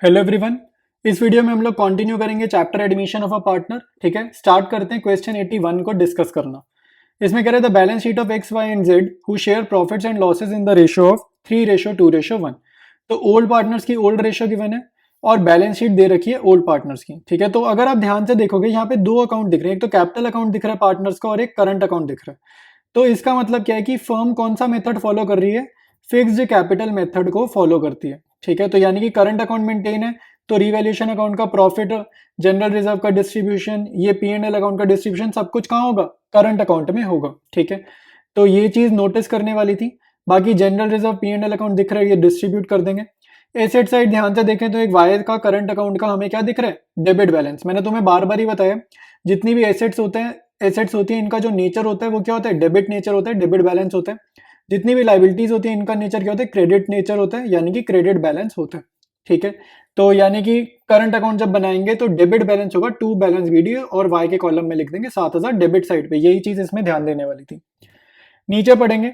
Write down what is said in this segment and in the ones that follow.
Hello everyone. इस video में हम लोग कंटिन्यू करेंगे chapter admission of a partner. ठीक है, स्टार्ट करते हैं क्वेश्चन 81 को डिस्कस करना। इसमें कह रहे थे balance sheet of X Y and Z who share profits and losses in the ratio of 3:2:1। तो ओल्ड पार्टनर्स की ओल्ड रेशियो गिवन है और बैलेंस शीट दे रखी है ओल्ड पार्टनर्स की। ठीक है, तो अगर आप ध्यान से देखोगे यहाँ पे दो अकाउंट दिख रहे हैं, एक तो कैपिटल अकाउंट दिख रहा है पार्टनर्स का और एक करंट अकाउंट दिख रहा है। तो इसका मतलब क्या है कि फर्म कौन सा मेथड फॉलो कर रही है, फिक्स्ड कैपिटल मेथड को फॉलो करती है। ठीक है, तो यानी कि करंट अकाउंट मेंटेन है तो रिवैल्यूएशन अकाउंट का प्रॉफिट, जनरल रिजर्व का डिस्ट्रीब्यूशन, ये P&L अकाउंट का डिस्ट्रीब्यूशन सब कुछ कहाँ होगा, करंट अकाउंट में होगा। ठीक है, तो ये चीज नोटिस करने वाली थी। बाकी जनरल रिजर्व P&L अकाउंट दिख रहा है, ये डिस्ट्रीब्यूट कर देंगे। एसेट साइड ध्यान से देखें तो एक वाई का करंट अकाउंट का हमें क्या दिख रहा है, डेबिट बैलेंस। मैंने तुम्हें बार बार ही बताया जितनी भी एसेट्स होते हैं, एसेट्स होती है, इनका जो नेचर होता है वो क्या होता है, डेबिट नेचर होता है, डेबिट बैलेंस होता है। जितनी भी लाइबिलिटीज होती है इनका नेचर क्या होता है, क्रेडिट नेचर होता है, यानी कि क्रेडिट बैलेंस होता है। ठीक है, तो यानी कि करंट अकाउंट जब बनाएंगे तो डेबिट बैलेंस होगा टू बैलेंस वीडियो और वाई के कॉलम में लिख देंगे 7,000 डेबिट साइड पे। यही चीज इसमें ध्यान देने वाली थी। नीचे पढ़ेंगे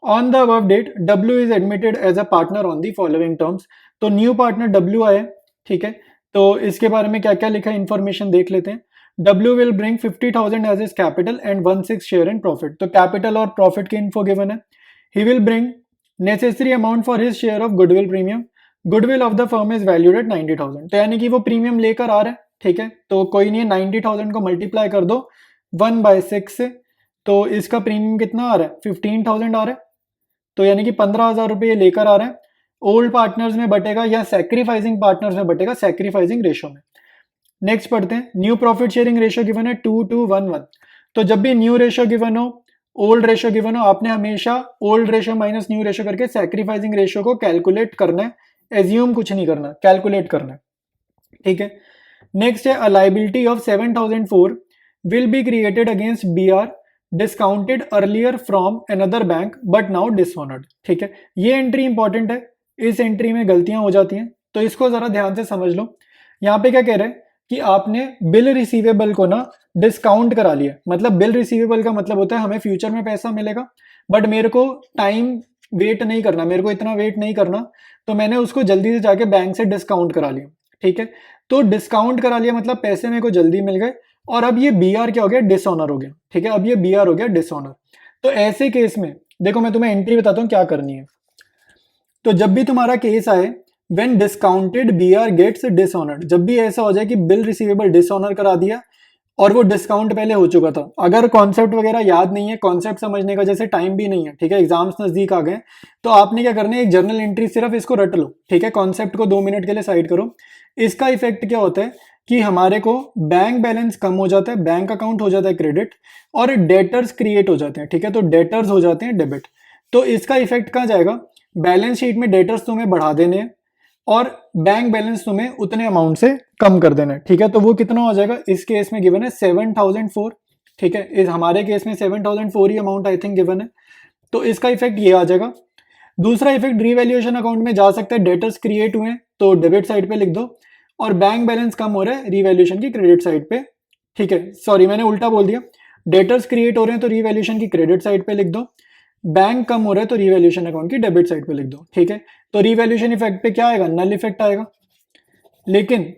on the above date W is admitted as a partner on the following terms. तो न्यू पार्टनर डब्ल्यू आया। ठीक है, तो इसके बारे में क्या क्या लिखा है इन्फॉर्मेशन देख लेते हैं। W will bring 50,000 as his capital and 1/6 share in profit. तो कैपिटल और प्रॉफिट की इन्फो गिवन है। He will bring necessary amount for his share of goodwill premium. Goodwill of the firm is valued at 90,000। तो यानी कि वो premium लेकर आ रहा है। ठीक है, तो कोई नहीं है, 90,000 को मल्टीप्लाई कर दो 1/6 से, तो इसका प्रीमियम कितना आ रहा है, 15,000 आ रहा है। तो यानी कि 15,000 रुपये लेकर आ रहे हैं। ओल्ड पार्टनर्स में बटेगा या सैक्रिफाइसिंग पार्टनर्स में बटेगा, सैक्रिफाइसिंग रेशियो में। नेक्स्ट पढ़ते हैं, new profit sharing ratio given है 2:1:1। तो जब भी न्यू रेशियो गिवन हो, ओल्ड रेशियो गिवन हो, आपने हमेशा old ratio minus new ratio करके सैक्रिफाइसिंग रेशियो को कैलकुलेट करना है। एज्यूम कुछ नहीं करना, कैलकुलेट करना है। ठीक है, नेक्स्ट है a liability of 7,004 will be created against BR discounted earlier from another bank but now dishonoured. ठीक है, ये एंट्री इंपॉर्टेंट है, इस एंट्री में गलतियां हो जाती हैं तो इसको जरा ध्यान से समझ लो। यहाँ पे क्या कह रहे हैं कि आपने बिल रिसीवेबल को ना डिस्काउंट करा लिया। मतलब बिल रिसीवेबल का मतलब होता है हमें फ्यूचर में पैसा मिलेगा बट मेरे को टाइम वेट नहीं करना, मेरे को इतना वेट नहीं करना, तो मैंने उसको जल्दी से जाके बैंक से डिस्काउंट करा लिया। ठीक है, तो डिस्काउंट करा लिया मतलब पैसे मेरे को जल्दी मिल गए और अब ये BR क्या हो गया, डिसऑनर हो गया। ठीक है, अब ये BR हो गया डिसऑनर। तो ऐसे केस में देखो मैं तुम्हें एंट्री बताता हूं क्या करनी है। तो जब भी तुम्हारा केस आए when discounted BR gets dishonoured, जब भी ऐसा हो जाए कि बिल रिसीवेबल डिसऑनर करा दिया और वो डिस्काउंट पहले हो चुका था, अगर कॉन्सेप्ट वगैरह याद नहीं है, कॉन्सेप्ट समझने का जैसे टाइम भी नहीं है, ठीक है, एग्जाम्स नजदीक आ गए, तो आपने क्या करना है, एक जर्नल एंट्री सिर्फ इसको रट लो। ठीक है, कॉन्सेप्ट को 2 मिनट के लिए साइड करो। इसका इफेक्ट क्या होता है कि हमारे को बैंक बैलेंस कम हो जाता है, बैंक अकाउंट हो जाता है क्रेडिट और डेटर्स क्रिएट हो जाते हैं। ठीक है, तो डेटर्स हो जाते हैं डेबिट। तो इसका इफेक्ट कहाँ जाएगा, बैलेंस शीट में डेटर्स तुम्हें बढ़ा देने हैं और बैंक बैलेंस तुम्हें उतने अमाउंट से कम कर देना है। ठीक है, तो वो कितना हो जाएगा, इस केस में गिवन है 7,004। ठीक है, इस हमारे केस में 7,004 ही अमाउंट आई थिंक गिवन है, तो इसका इफेक्ट ये आ जाएगा। दूसरा इफेक्ट रिवैल्यूएशन अकाउंट में जा सकता है, डेटर्स क्रिएट हुए तो डेबिट साइड पे लिख दो और बैंक बैलेंस कम हो रहा है रिवैल्यूएशन की क्रेडिट साइड पे। ठीक है, सॉरी मैंने उल्टा बोल दिया, डेटर्स क्रिएट हो रहे हैं तो रिवैल्यूएशन की क्रेडिट साइड पे लिख दो, बैंक कम हो रहा है तो रिवैल्यूएशन अकाउंट की डेबिट साइड पे लिख दो। ठीक है, तो रिवैल्यूएशन इफेक्ट पे क्या आएगा, नल इफेक्ट आएगा। लेकिन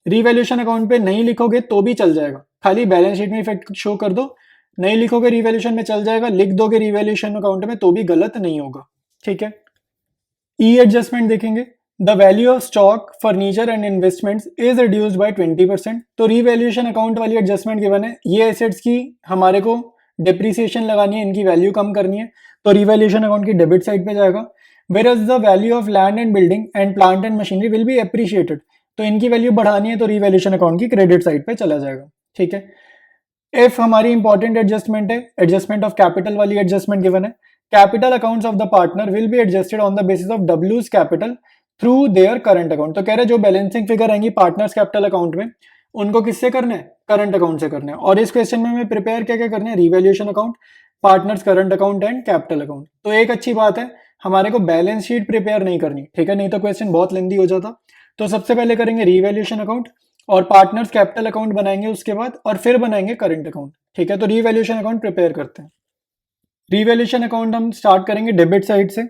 रिवैल्यूएशन अकाउंट पे नहीं लिखोगे तो भी चल जाएगा, खाली बैलेंस शीट में इफेक्ट शो कर दो। नहीं लिखोगे रिवैल्यूएशन में चल जाएगा, लिख दोगे रिवैल्यूएशन अकाउंट में तो भी गलत नहीं होगा। ठीक है, ई एडजस्टमेंट देखेंगे, the value of stock furniture and investments is reduced by 20%। तो रिवैल्यूएशन अकाउंट वाली एडजस्टमेंट गिवन है, ये एसेट्स की हमारे को डेप्रिसिएशन लगानी है, इनकी वैल्यू कम करनी है, तो रिवैल्यूएशन अकाउंट की डेबिट साइड पे जाएगा। Whereas the value of land and building and plant and machinery will be appreciated, तो इनकी वैल्यू बढ़ानी है तो रिवैल्यूएशन अकाउंट की क्रेडिट साइड पे चला जाएगा। ठीक है, एफ हमारी इंपॉर्टेंट एडजस्टमेंट है, एडजस्टमेंट ऑफ कैपिटल वाली एडजस्टमेंट गिवन है। Capital accounts of the partner will be adjusted on the basis of डब्ल्यूज capital through their current account. तो कह रहे जो बैलेंसिंग फिगर आएंगी पार्टनर्स कैपिटल अकाउंट में, उनको किससे करना है, करंट अकाउंट से करना है। और इस क्वेश्चन में हमें प्रिपेयर क्या क्या करना है, revaluation account, partners current account and capital account. तो एक अच्छी बात है हमारे को बैलेंस शीट प्रिपेयर नहीं करनी। ठीक है, नहीं तो क्वेश्चन बहुत लेंदी हो जाता। तो सबसे पहले करेंगे रिवैल्यूएशन अकाउंट और पार्टनर्स कैपिटल अकाउंट बनाएंगे उसके बाद, और फिर बनाएंगे करंट अकाउंट। ठीक है, तो रिवैल्यूएशन अकाउंट प्रिपेयर करते हैं। रिवैल्यूएशन अकाउंट हम स्टार्ट करेंगे डेबिट साइड से।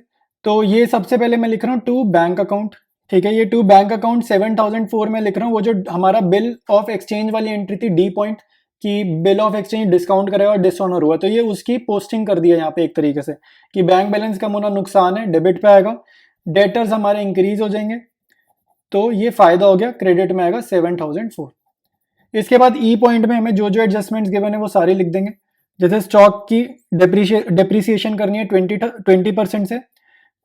तो ये सबसे पहले मैं लिख रहा हूँ टू बैंक अकाउंट। ठीक है। ये टू बैंक अकाउंट 7004 में लिख रहा हूँ, वो जो हमारा बिल ऑफ एक्सचेंज वाली एंट्री थी डी पॉइंट की बिल ऑफ एक्सचेंज डिस्काउंट करेगा और डिसऑनर हुआ, तो ये उसकी पोस्टिंग कर दिया यहाँ पे एक तरीके से कि बैंक बैलेंस कम होना नुकसान है, डेबिट पे आएगा, डेटर्स हमारे इंक्रीज हो जाएंगे, तो ये फायदा हो गया, क्रेडिट में आएगा 7004। इसके बाद ई पॉइंट में हमें जो जो एडजस्टमेंट्स गिवन है वो सारी लिख देंगे। जैसे स्टॉक की डिप्रिसिएशन करनी है 20% से,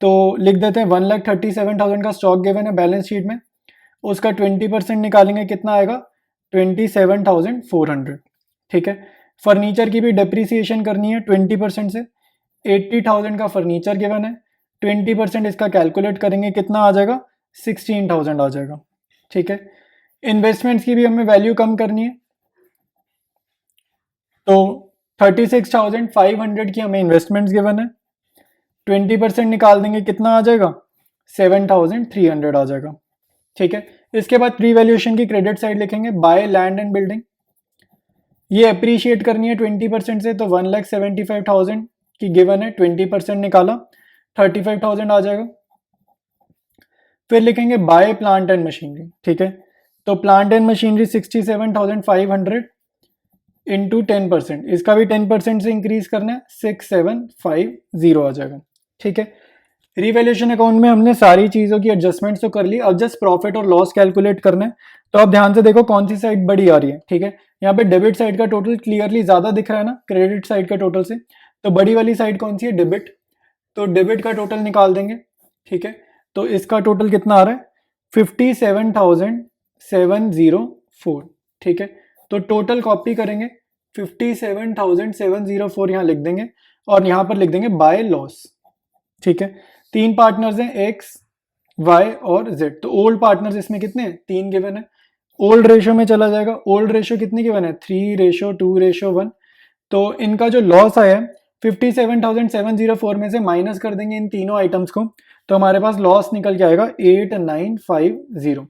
तो लिख देते हैं 1,37,000 का स्टॉक गिवन है बैलेंस शीट में, उसका 20% निकालेंगे, कितना आएगा 27,400। ठीक है। फर्नीचर की भी डिप्रिसिएशन करनी है 20% से, 80,000 का फर्नीचर गिवन है, 20% इसका कैलकुलेट करेंगे, कितना आ जाएगा 16,000 आ जाएगा। ठीक है। इन्वेस्टमेंट्स की भी हमें वैल्यू कम करनी है, तो 36,500 की हमें इन्वेस्टमेंट्स गिवन है, 20% निकाल देंगे, कितना आ जाएगा 7,300 आ जाएगा। ठीक है। इसके बाद प्री वैल्यूएशन की क्रेडिट साइड लिखेंगे, बाय लैंड एंड बिल्डिंग, ये अप्रिशिएट करनी है 20% से, तो 1,75,000 की गिवन है, 20% निकाला 35,000 आ जाएगा। फिर लिखेंगे बाय प्लांट एंड मशीनरी। ठीक है। तो प्लांट एंड मशीनरी 67,500 इंटू 10%, इसका भी 10% से इंक्रीज करना है, 6,750 आ जाएगा। ठीक है। रिवैल्यूएशन अकाउंट में हमने सारी चीज़ों की एडजस्टमेंट्स तो कर ली, अब जस्ट प्रॉफिट और लॉस कैलकुलेट करना है। तो आप ध्यान से देखो कौन सी साइड बड़ी आ रही है। ठीक है। यहाँ पे डेबिट साइड का टोटल क्लियरली ज़्यादा दिख रहा है ना क्रेडिट साइड का टोटल से, तो बड़ी वाली साइड कौन सी है, डेबिट, तो डेबिट का टोटल निकाल देंगे। ठीक है। तो इसका टोटल कितना आ रहा है 57,704। ठीक है। तो टोटल कॉपी करेंगे 57,704 यहाँ लिख देंगे और यहाँ पर लिख देंगे बाय लॉस। ठीक है। तीन पार्टनर्स हैं एक्स, वाई और जेड, तो ओल्ड पार्टनर्स इसमें कितने हैं, 3 गिवन है। ओल्ड रेशो में चला जाएगा, ओल्ड रेशो कितनी गिवन है 3:2:1, तो इनका जो लॉस आया है 57,704 में से माइनस कर देंगे इन तीनों आइटम्स को, तो हमारे पास लॉस निकल के आएगा 8,950।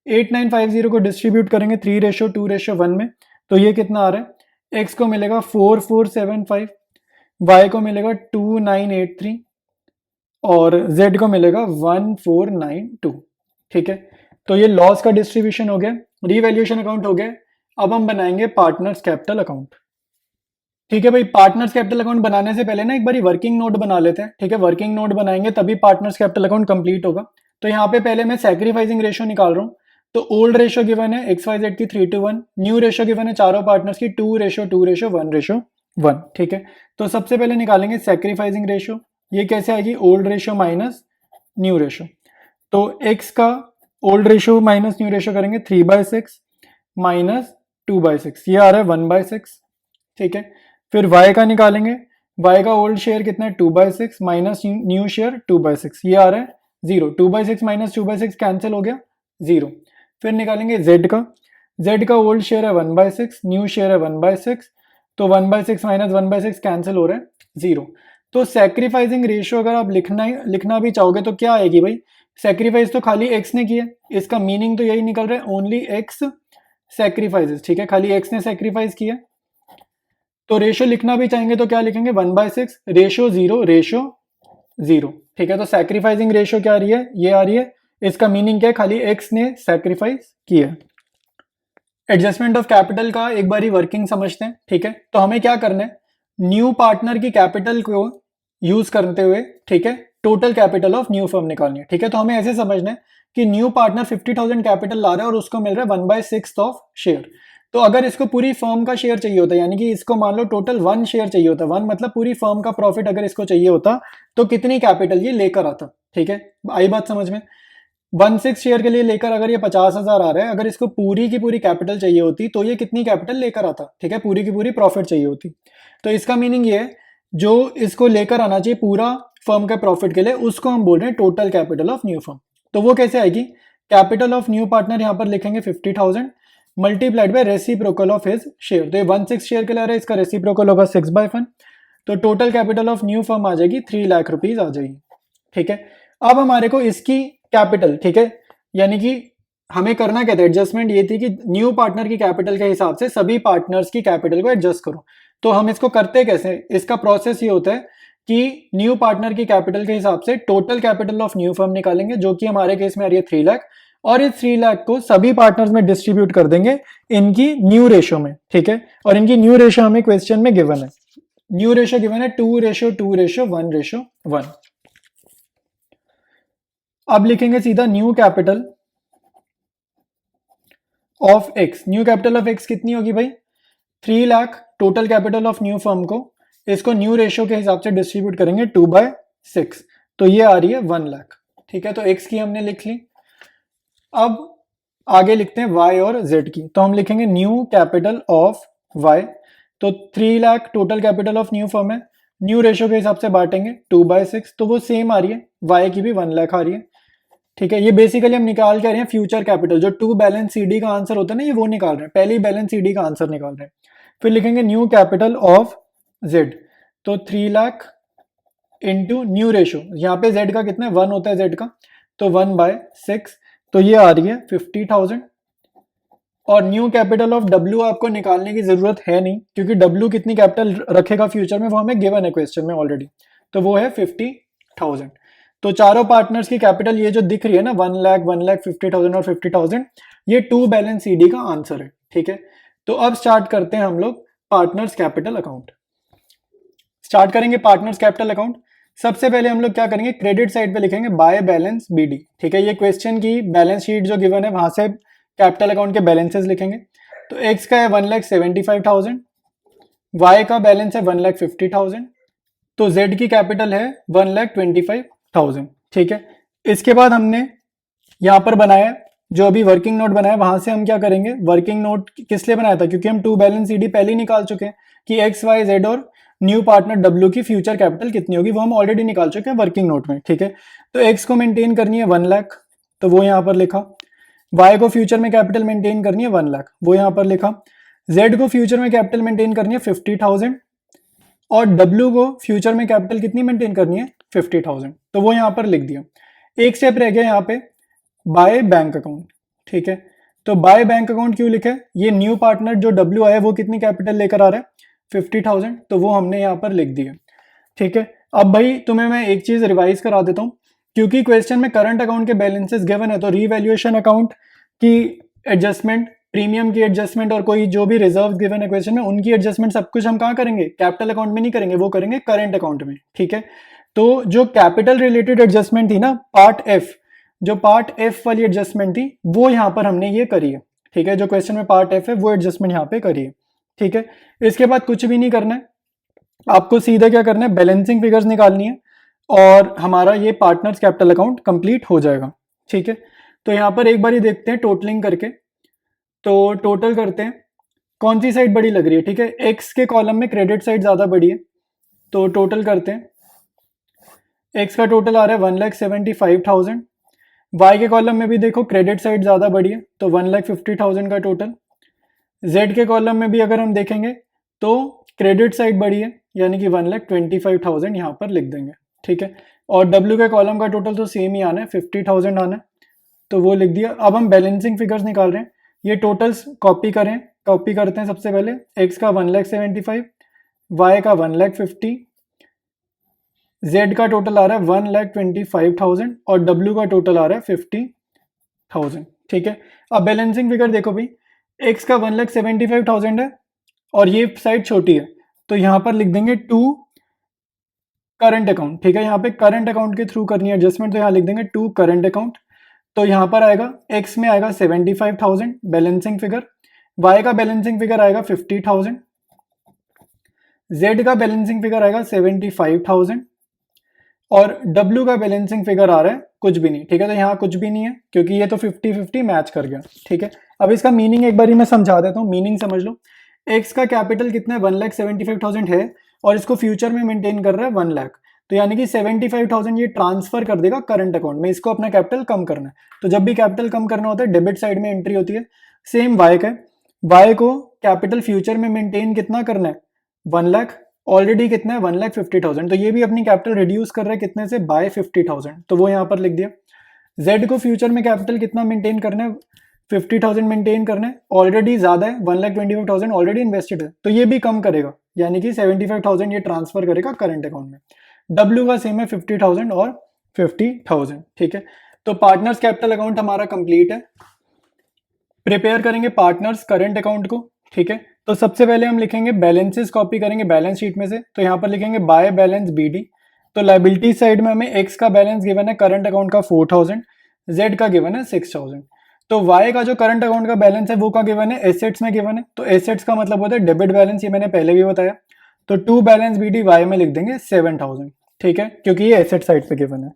8,950 को डिस्ट्रीब्यूट करेंगे 3:2:1 में, तो ये कितना आ रहा है, एक्स को मिलेगा 4,475, वाई को मिलेगा 2,983 और जेड को मिलेगा 1,492। ठीक है। तो ये लॉस का डिस्ट्रीब्यूशन हो गया, रीवैल्यूएशन अकाउंट हो गया। अब हम बनाएंगे पार्टनर्स कैपिटल अकाउंट। ठीक है भाई, पार्टनर्स कैपिटल अकाउंट बनाने से पहले ना एक बारी वर्किंग नोट बना लेते हैं। ठीक है। वर्किंग नोट बनाएंगे तभी पार्टनर्स कैपिटल अकाउंट कंप्लीट होगा। तो यहाँ पे पहले मैं सैक्रिफाइसिंग रेशो निकाल रहा हूँ, तो ओल्ड रेशो गिवन है XYZ की 3:1, न्यू रेशो गिवन है चारों पार्टनर्स की 2:2:1:1। ठीक है। तो सबसे पहले निकालेंगे सैक्रिफाइसिंग रेशो, ये कैसे आएगी, old ratio minus new ratio, तो x का old ratio minus new ratio करेंगे 3/6 माइनस 2/6, ये आ रहा है 1/6। ठीक है। फिर y का निकालेंगे, y का ओल्ड शेयर कितना है 2/6 माइनस न्यू शेयर 2/6, ये आ रहा है 0, 2/6 माइनस 2/6 कैंसिल हो गया 0। फिर निकालेंगे z का ओल्ड शेयर है 1/6, न्यू शेयर है 1/6, तो 1/6 माइनस 1/6 कैंसिल हो रहा है 0। तो सैक्रिफाइसिंग रेशियो अगर आप लिखना भी चाहोगे तो क्या आएगी भाई, सैक्रिफाइस तो खाली x ने किया, इसका मीनिंग तो यही निकल रहा है ओनली x सैक्रिफाइसेस। ठीक है। खाली x ने सैक्रिफाइस किया, तो रेशियो लिखना भी चाहेंगे तो क्या लिखेंगे 1/6 रेशियो 0:0। ठीक है। तो सैक्रिफाइसिंग रेशियो क्या आ रही है, ये आ रही है, इसका मीनिंग क्या है, खाली x ने सैक्रिफाइस किया। एडजस्टमेंट ऑफ कैपिटल का एक बारी वर्किंग समझते हैं। ठीक है। तो हमें क्या करना है, न्यू पार्टनर की कैपिटल को यूज करते हुए, ठीक है, total capital of new firm निकालनी है। ठीक है। तो हमें ऐसे समझना है कि न्यू पार्टनर 50,000 कैपिटल ला रहा है और उसको मिल रहा है 1/6 ऑफ शेयर। तो अगर इसको पूरी फर्म का शेयर चाहिए होता, यानी कि इसको मान लो टोटल 1 शेयर चाहिए होता, 1 मतलब पूरी फर्म का प्रॉफिट अगर इसको चाहिए होता, तो कितनी कैपिटल ये लेकर आता। ठीक है। आई बात समझ में, 1/6 शेयर के लिए लेकर अगर ये 50,000 आ रहा है, अगर इसको पूरी की पूरी कैपिटल चाहिए होती तो ये कितनी कैपिटल लेकर आता। ठीक है। पूरी की पूरी प्रॉफिट चाहिए होती, तो इसका मीनिंग ये है जो इसको लेकर आना चाहिए पूरा फर्म के प्रॉफिट के लिए, उसको हम बोल रहे हैं total capital of new firm. तो वो कैसे आएगी, कैपिटल ऑफ न्यू पार्टनर यहाँ पर लिखेंगे 50,000 multiplied by reciprocal of his share, तो ये 1/6 शेयर के लिए आ रहा है, इसका रेसिप्रोकल होगा 6/1, तो total capital of new firm आ जाएगी 3 लाख रुपीज आ जाएगी। ठीक है। अब हमारे को इसकी कैपिटल, ठीक है, यानी कि हमें करना क्या था, एडजस्टमेंट ये थी कि न्यू पार्टनर की कैपिटल के हिसाब से सभी पार्टनर्स की कैपिटल को एडजस्ट करो। तो हम इसको करते कैसे, इसका प्रोसेस ये होता है कि न्यू पार्टनर की कैपिटल के हिसाब से total capital of new firm निकालेंगे, जो कि हमारे केस में आ रही है 3 लाख, और इस 3 लाख को सभी पार्टनर्स में डिस्ट्रीब्यूट कर देंगे इनकी न्यू रेशो में, ठीक है। और इनकी न्यू रेशो हमें क्वेश्चन में गिवन है, न्यू रेशो गिवन है 2:2:1:1। अब लिखेंगे सीधा new capital of x. New capital of x कितनी होगी भाई? 3 lakh total capital of new firm को, इसको न्यू रेशो के हिसाब से डिस्ट्रीब्यूट करेंगे 2/6, तो ये आ रही है 1 लाख, ठीक है। तो एक्स की हमने लिख ली। अब आगे लिखते हैं वाई और जेड की, तो हम लिखेंगे न्यू कैपिटल ऑफ वाई। तो 3 lakh total capital of new firm है, न्यू रेशो के हिसाब से बांटेंगे 2/6, तो वो सेम आ रही है, वाई की भी 1 लाख आ रही है, ठीक है। ये बेसिकली हम निकाल के आ रहे हैं फ्यूचर कैपिटल, जो 2 बैलेंस सीडी का आंसर होता है ना, ये वो निकाल रहे हैं, पहले ही बैलेंस सीडी का आंसर निकाल रहे हैं। फिर लिखेंगे न्यू कैपिटल ऑफ जेड, तो 3 लाख इंटू न्यू रेशो, यहाँ पे जेड का कितना है 1 होता है जेड का, तो 1/6, तो ये आ रही है 50,000। और न्यू कैपिटल ऑफ डब्ल्यू आपको निकालने की जरूरत है नहीं, क्योंकि डब्ल्यू कितनी कैपिटल रखेगा फ्यूचर में वो हमें गिवन है क्वेश्चन में ऑलरेडी, तो वो है 50,000। तो चारों पार्टनर्स की कैपिटल ये जो दिख रही है ना 1 लाख, 1 लाख, 50,000 और 50,000, ये 2 बैलेंस सीडी का आंसर है, ठीक है। तो अब स्टार्ट करते हैं हम लोग पार्टनर्स कैपिटल अकाउंट। स्टार्ट करेंगे पार्टनर्स कैपिटल अकाउंट। सबसे पहले हम लोग क्या करेंगे, क्रेडिट साइड पे लिखेंगे बाय बैलेंस बीडी, ठीक है। ये क्वेश्चन की बैलेंस शीट जो गिवन है वहां से कैपिटल अकाउंट के बैलेंसेस लिखेंगे। तो एक्स का है 1,75,000, वाई का बैलेंस है 1,50,000, तो जेड की कैपिटल है 1,25,000, ठीक है। इसके बाद हमने यहाँ पर बनाया जो अभी वर्किंग नोट बनाया, वहां से हम क्या करेंगे, वर्किंग नोट किस लिए बनाया था, क्योंकि हम 2 बैलेंस सीडी पहले ही निकाल चुके हैं कि एक्स वाई जेड और न्यू पार्टनर डब्ल्यू की फ्यूचर कैपिटल कितनी होगी, वो हम ऑलरेडी निकाल चुके हैं वर्किंग नोट में, ठीक है। तो एक्स को मेंटेन करनी है 1 लाख, तो वो यहाँ पर लिखा। वाई को फ्यूचर में कैपिटल मेंटेन करनी है 1 लाख, वो यहाँ पर लिखा। जेड को फ्यूचर में कैपिटल मेंटेन करनी है 50,000, और डब्ल्यू को फ्यूचर में कैपिटल कितनी मेंटेन करनी है 50,000, तो वो यहाँ पर लिख दिया। एक स्टेप रह गया यहाँ पे, बाय बैंक अकाउंट, ठीक है। तो बाय बैंक अकाउंट क्यों लिखे, ये न्यू पार्टनर जो डब्ल्यू आया वो कितनी कैपिटल लेकर आ रहा है 50,000, तो वो हमने यहाँ पर लिख दिया, ठीक है। अब भाई तुम्हें मैं एक चीज रिवाइज करा देता हूँ, क्योंकि क्वेश्चन में करंट अकाउंट के बैलेंसेस गिवन है, तो रीवैल्यूएशन अकाउंट की एडजस्टमेंट, प्रीमियम की एडजस्टमेंट और कोई जो भी रिजर्व गिवन है क्वेश्चन में उनकी एडजस्टमेंट सब कुछ हम कहाँ करेंगे, कैपिटल अकाउंट में नहीं करेंगे, वो करेंगे करंट अकाउंट में, ठीक है। तो जो कैपिटल रिलेटेड एडजस्टमेंट थी ना पार्ट एफ, जो पार्ट एफ वाली एडजस्टमेंट थी वो यहाँ पर हमने ये करी है, ठीक है। जो क्वेश्चन में पार्ट एफ है वो एडजस्टमेंट यहाँ पे करी है, ठीक है। इसके बाद कुछ भी नहीं करना है, आपको सीधा क्या करना है, बैलेंसिंग फिगर्स निकालनी है और हमारा ये पार्टनर्स कैपिटल अकाउंट कंप्लीट हो जाएगा, ठीक है। तो यहाँ पर एक बार ही देखते हैं टोटलिंग करके, तो टोटल करते हैं कौन सी साइड बड़ी लग रही है, ठीक है। एक्स के कॉलम में क्रेडिट साइड ज्यादा बड़ी है, तो टोटल करते हैं। एक्स का टोटल आ रहा है 1,75,000, वाई के कॉलम में भी देखो क्रेडिट साइड ज्यादा बड़ी है, तो 1,50,000 का टोटल। जेड के कॉलम में भी अगर हम देखेंगे तो क्रेडिट साइड बड़ी है, यानी कि 1,25,000 यहाँ पर लिख देंगे, ठीक है। और डब्ल्यू के कॉलम का टोटल तो सेम ही आना है, 50,000 आना है, तो वो लिख दिया। अब हम बैलेंसिंग फिगर्स निकाल रहे हैं, ये टोटल्स कॉपी करें, कॉपी करते हैं। सबसे पहले एक्स का 1,75,000, वाई का 1,50,000, जेड का टोटल आ रहा है 1,25,000 और डब्ल्यू का टोटल आ रहा है 50,000, ठीक है। अब बैलेंसिंग फिगर देखो भाई, एक्स का 1,75,000 है और ये साइड छोटी है, तो यहाँ पर लिख देंगे टू करंट अकाउंट, ठीक है। यहाँ पे करंट अकाउंट के थ्रू करनी है एडजस्टमेंट, तो यहाँ लिख देंगे टू करंट अकाउंट। तो यहाँ पर आएगा एक्स में आएगा 75,000 बैलेंसिंग फिगर, वाई का बैलेंसिंग फिगर आएगा 50,000, जेड का बैलेंसिंग फिगर आएगा 75,000 और डब्ल्यू का बैलेंसिंग फिगर आ रहा है कुछ भी नहीं, ठीक है। तो यहाँ कुछ भी नहीं है क्योंकि ये तो 50-50 मैच कर गया, ठीक है। अब इसका मीनिंग एक बार मैं समझा देता हूँ, मीनिंग समझ लो। एक्स का कैपिटल कितना है 1,75,000 है और इसको फ्यूचर में मेंटेन कर रहा है 1 लाख, तो यानी कि 75,000 ये ट्रांसफर कर देगा करंट अकाउंट में, इसको अपना कैपिटल कम करना है। तो जब भी कैपिटल कम करना होता है डेबिट साइड में एंट्री होती है। सेम वाई का, वाई को कैपिटल फ्यूचर में मेंटेन कितना करना है 1 लाख, ऑलरेडी कितना है 1,50,000, तो ये भी अपनी कैपिटल रिड्यूस कर रहा है कितने से, बाय 50,000, तो वो यहाँ पर लिख दिया। जेड को फ्यूचर में कैपिटल कितना मेंटेन करना है 50,000 मेंटेन करना है, ऑलरेडी ज्यादा है 1,25,000 ऑलरेडी इन्वेस्टेड है, तो ये भी कम करेगा, यानी कि 75,000 ये ट्रांसफर करेगा करंट अकाउंट में। डब्ल्यू का सेम है 50,000 और 50,000, ठीक है। तो पार्टनर्स कैपिटल अकाउंट हमारा कंप्लीट है। प्रिपेयर करेंगे पार्टनर्स करंट अकाउंट को, ठीक है। तो सबसे पहले हम लिखेंगे बैलेंसेस, कॉपी करेंगे बैलेंस शीट में से। तो यहाँ पर लिखेंगे बाय बैलेंस बीडी। तो लाइबिलिटी साइड में हमें एक्स का बैलेंस गिवन है करंट अकाउंट का 4,000, जेड का गिवन है 6,000। तो वाई का जो करंट अकाउंट का बैलेंस है वो का गिवन है, एसेट्स में गिवन है। तो एसेट्स का मतलब होता है डेबिट बैलेंस, ये मैंने पहले भी बताया। तो टू बैलेंस बीडी वाई में लिख देंगे 7,000, ठीक है, क्योंकि ये एसेट साइड पे गिवन है।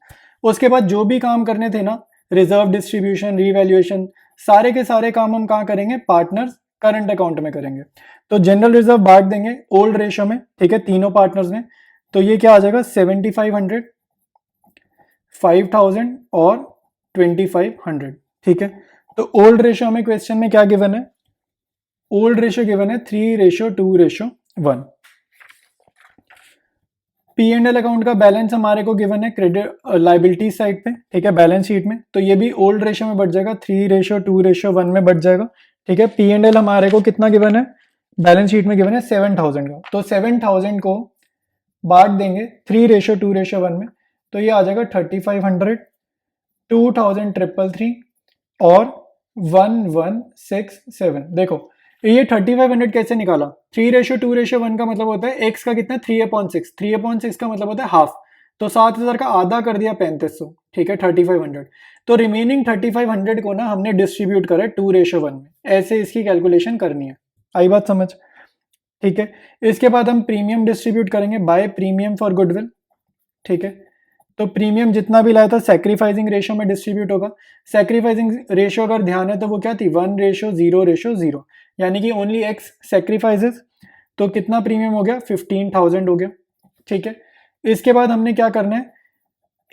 उसके बाद जो भी काम करने थे ना, रिजर्व डिस्ट्रीब्यूशन, रीवैल्यूएशन, सारे के सारे काम हम कहाँ करेंगे, पार्टनर्स करंट अकाउंट में करेंगे। तो जनरल रिजर्व बांट देंगे ओल्ड रेशियो में, ठीक है, तीनों पार्टनर्स में। तो ये क्या आ जाएगा 7,500, 5,000 और 2,500, ठीक है। तो ओल्ड रेशियो में क्वेश्चन में क्या गिवन है, ओल्ड रेशियो गिवन है 3:2:1। पी एंड एल अकाउंट का बैलेंस हमारे को गिवन है क्रेडिट लाइबिलिटी साइड पे, ठीक है, बैलेंस शीट में। तो ये भी ओल्ड रेशियो में बढ़ जाएगा, 3:2:1 में बढ़ जाएगा, ठीक है। पी एंड एल हमारे को कितना गिवन है, बैलेंस शीट में गिवन है 7,000 का। तो 7,000 को बांट देंगे 3:2:1 में। तो ये आ जाएगा 3,500, 2,333 और 1,167। देखो ये 3,500 कैसे निकाला, 3:2:1 का मतलब होता है एक्स का कितना, 3/6, 3/6 का मतलब होता है हाफ। तो 7,000 का आधा कर दिया 3,500, ठीक है, 3,500। तो रिमेनिंग 3,500 को ना हमने डिस्ट्रीब्यूट करा 2:1 में, ऐसे इसकी कैलकुलेशन करनी है। आई बात समझ, ठीक है। इसके बाद हम प्रीमियम डिस्ट्रीब्यूट करेंगे बाय प्रीमियम फॉर गुडविल, ठीक है। तो प्रीमियम जितना भी लाया था सैक्रिफाइसिंग रेशियो में डिस्ट्रीब्यूट होगा। सैक्रिफाइसिंग रेशियो अगर ध्यान है तो वो क्या थी, 1:0:0, यानी कि ओनली एक्स सैक्रिफाइसेस। तो कितना प्रीमियम हो गया, 15,000 हो गया, ठीक है। इसके बाद हमने क्या करना है,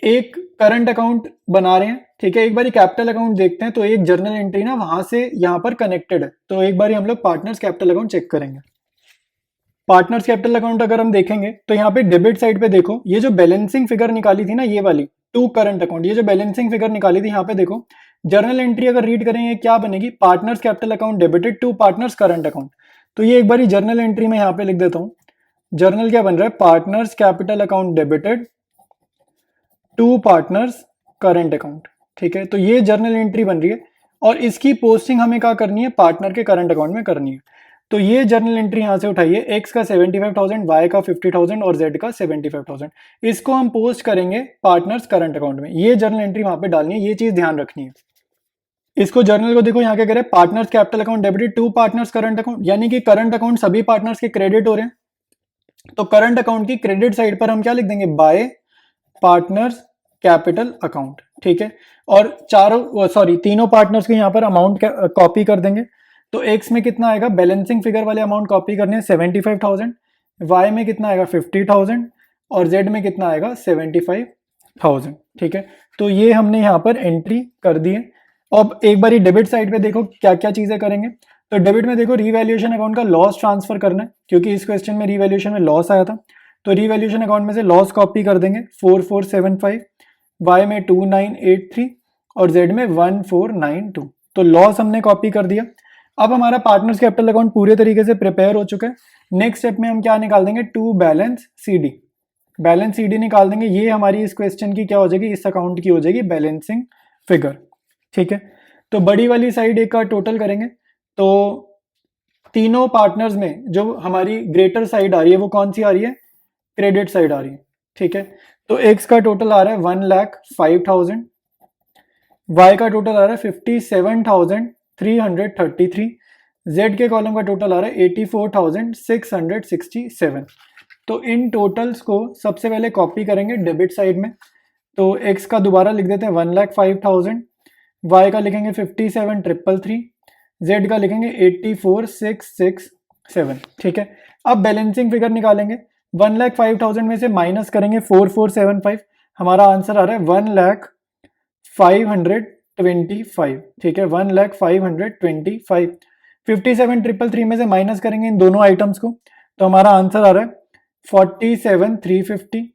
एक करंट अकाउंट बना रहे हैं, ठीक है। एक बार कैपिटल अकाउंट देखते हैं, तो एक जर्नल एंट्री ना वहां से यहाँ पर कनेक्टेड है। तो एक बार हम लोग पार्टनर्स कैपिटल अकाउंट चेक करेंगे। पार्टनर्स कैपिटल अकाउंट अगर हम देखेंगे तो यहाँ पे डेबिट साइड पे देखो, ये जो बैलेंसिंग फिगर निकाली थी ना, ये वाली टू करंट अकाउंट, ये जो बैलेंसिंग फिगर निकाली थी, यहाँ पे देखो जर्नल एंट्री अगर रीड करेंगे क्या बनेगी, partners capital account debited to partners current account. तो ये एक बार जर्नल एंट्री में यहाँ पे लिख देता हूँ, जर्नल क्या बन रहा है, partners capital account debited to partners current account, ठीक है। तो ये जर्नल एंट्री बन रही है और इसकी पोस्टिंग हमें क्या करनी है, पार्टनर के करंट अकाउंट में करनी है। तो ये जर्नल एंट्री यहां से उठाइए, एक्स का 75,000, वाई का 50,000 और जेड का 75,000। इसको हम पोस्ट करेंगे पार्टनर्स करंट अकाउंट में। ये जर्नल एंट्री वहां पे डालनी है, ये चीज ध्यान रखनी है। इसको जर्नल को देखो यहाँ क्या करें, partners capital account debited to partners current account, यानी कि करंट अकाउंट सभी पार्टनर्स के क्रेडिट हो रहे हैं। तो करंट अकाउंट की क्रेडिट साइड पर हम क्या लिख देंगे, बाय पार्टनर्स कैपिटल अकाउंट, ठीक है। और तीनों पार्टनर्स के यहाँ पर अमाउंट कॉपी कर देंगे। तो एक्स में कितना आएगा, बैलेंसिंग फिगर वाले अमाउंट कॉपी करने 75,000, वाई में कितना आएगा 50,000 और जेड में कितना आएगा 75,000, ठीक है। तो ये हमने यहाँ पर एंट्री कर दी है। अब एक बार डेबिट साइड पे देखो क्या क्या चीजें करेंगे। तो डेबिट में देखो रीवैल्यूएशन अकाउंट का लॉस ट्रांसफर करना है, क्योंकि इस क्वेश्चन में रीवैल्यूएशन में लॉस आया था। तो रीवैल्यूएशन अकाउंट में से लॉस कॉपी कर देंगे 4,475, वाई में 2,983 और जेड में 1,492। तो लॉस हमने कॉपी कर दिया। अब हमारा पार्टनर्स कैपिटल अकाउंट पूरे तरीके से प्रिपेयर हो चुका है। नेक्स्ट स्टेप में हम क्या निकाल देंगे, to balance CD, balance CD निकाल देंगे। ये हमारी इस क्वेश्चन की क्या हो जाएगी, इस अकाउंट की हो जाएगी बैलेंसिंग फिगर, ठीक है। तो बड़ी वाली साइड एक का टोटल करेंगे। तो तीनों पार्टनर्स में जो हमारी ग्रेटर साइड आ रही है वो कौन सी आ रही है, क्रेडिट साइड आ रही है, ठीक है। तो एक्स का टोटल आ रहा है 1,05,000, वाई का टोटल आ रहा है 57,333, जेड के कॉलम का टोटल आ रहा है 84,667। तो इन टोटल्स को सबसे पहले कॉपी करेंगे डेबिट साइड में। तो एक्स का दोबारा लिख देते हैं 1,05,000, वाई का लिखेंगे 57,333, जेड का लिखेंगे 84,667, ठीक है। अब बैलेंसिंग फिगर निकालेंगे। 1,05,000 में से माइनस करेंगे 4,475, हमारा आंसर आ रहा है 1,05,25, ठीक है, 1,05,25। 57,333 में से माइनस करेंगे इन दोनों आइटम्स को, तो हमारा आंसर आ रहा है 47,350।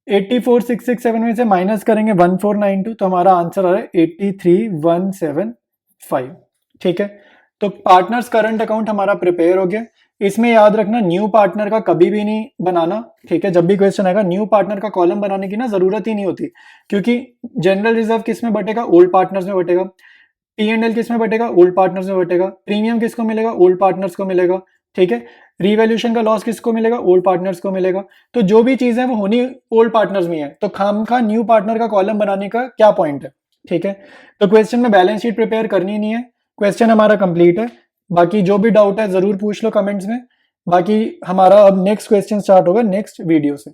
84,667 में से माइनस करेंगे 1,492, तो हमारा आंसर आ रहा है 83,175, ठीक है। तो पार्टनर्स करंट अकाउंट हमारा प्रिपेयर हो गया। इसमें याद रखना न्यू पार्टनर का कभी भी नहीं बनाना, ठीक है। जब भी क्वेश्चन आएगा न्यू पार्टनर का कॉलम बनाने की ना जरूरत ही नहीं होती, क्योंकि जनरल रिजर्व किस में बटेगा, ओल्ड पार्टनर्स में बटेगा। P&L किस में बटेगा, ओल्ड पार्टनर्स में बटेगा। प्रीमियम किसको मिलेगा, ओल्ड पार्टनर्स को मिलेगा, ठीक है। रिवैल्यूएशन का लॉस किसको मिलेगा, ओल्ड पार्टनर्स को मिलेगा। तो जो भी चीजें वो होनी ओल्ड पार्टनर्स में है, तो खामखा न्यू पार्टनर का कॉलम बनाने का क्या पॉइंट है, ठीक है। तो क्वेश्चन में बैलेंस शीट प्रिपेयर करनी नहीं है। क्वेश्चन हमारा कंप्लीट है। बाकी जो भी डाउट है जरूर पूछ लो कमेंट्स में। बाकी हमारा अब नेक्स्ट क्वेश्चन स्टार्ट होगा नेक्स्ट वीडियो से।